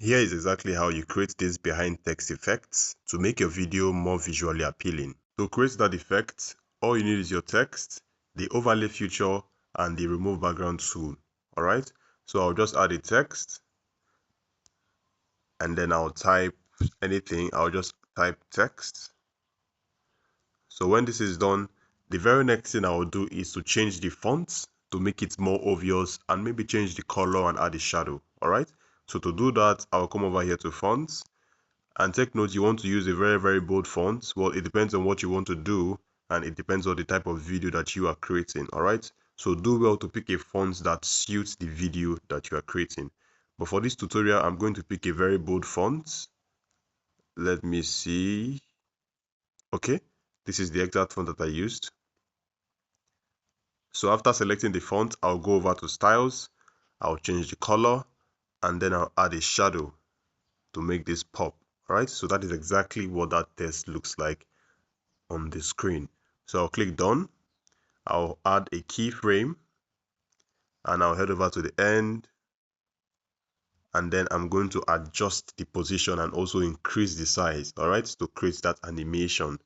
Here is exactly how you create this behind text effects to make your video more visually appealing. To create that effect, all you need is your text, the overlay feature, and the remove background tool. Alright, so I'll just add a text and then I'll type anything. I'll just type text. So when this is done, the very next thing I will do is to change the font to make it more obvious and maybe change the color and add a shadow. Alright, so to do that, I'll come over here to fonts. And take note, you want to use a very bold font. Well, it depends on what you want to do and it depends on the type of video that you are creating. All right, so do well to pick a font that suits the video that you are creating. But for this tutorial, I'm going to pick a very bold font. Let me see. Okay, this is the exact font that I used. So after selecting the font, I'll go over to styles. I'll change the color and then I'll add a shadow to make this pop. Alright, so that is exactly what that text looks like on the screen. So I'll click done. I'll add a keyframe and I'll head over to the end, and then I'm going to adjust the position and also increase the size, alright, to create that animation.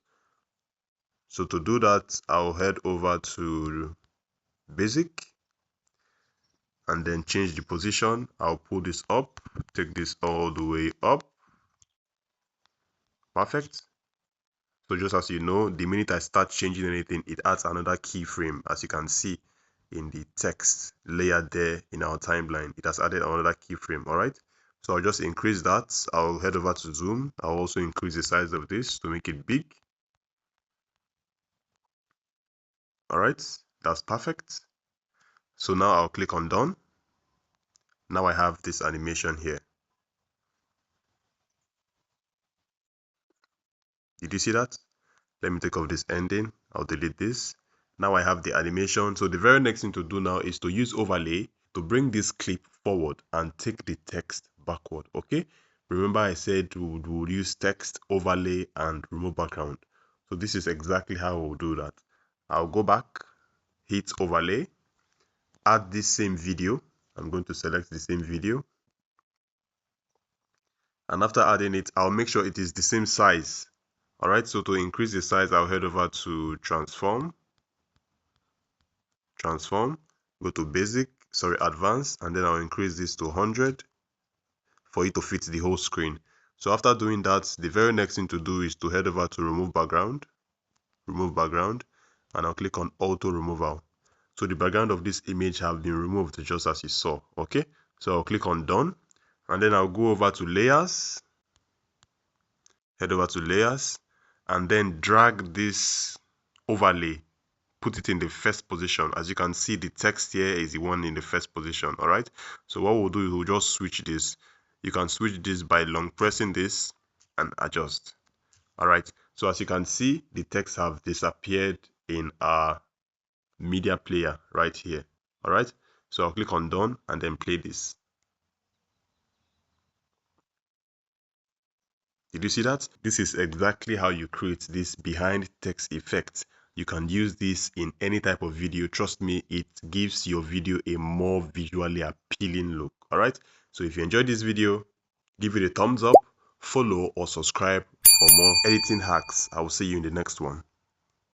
So to do that, I'll head over to basic and then change the position. I'll pull this up, take this all the way up. Perfect. So just as you know, the minute I start changing anything, it adds another keyframe. As you can see in the text layer there in our timeline, it has added another keyframe. All right, so I'll just increase that. I'll head over to zoom. I'll also increase the size of this to make it big. All right, that's perfect. So now I'll click on done. Now I have this animation here. Did you see that? Let me take off this ending. I'll delete this. Now I have the animation. So the very next thing to do now is to use overlay to bring this clip forward and take the text backward. Okay, remember I said we would use text, overlay, and remove background. So this is exactly how we'll do that. I'll go back, hit overlay, add this same video. I'm going to select the same video, and after adding it, I'll make sure it is the same size. All right, so to increase the size, I'll head over to transform, go to basic, advanced, and then I'll increase this to 100 for it to fit the whole screen. So after doing that, the very next thing to do is to head over to remove background, and I'll click on auto removal. So the background of this image have been removed just as you saw. Okay, so I'll click on done, and then I'll go over to layers, head over to layers, and then drag this overlay, put it in the first position. As you can see, the text here is the one in the first position. All right, so what we'll do is we'll just switch this. You can switch this by long pressing this and adjust. All right, so as you can see, the text have disappeared in our media player right here. All right, so I'll click on done and then play this. Did you see that? This is exactly how you create this behind text effect. You can use this in any type of video. Trust me, it gives your video a more visually appealing look. All right, so if you enjoyed this video, give it a thumbs up, follow or subscribe for more editing hacks. I will see you in the next one.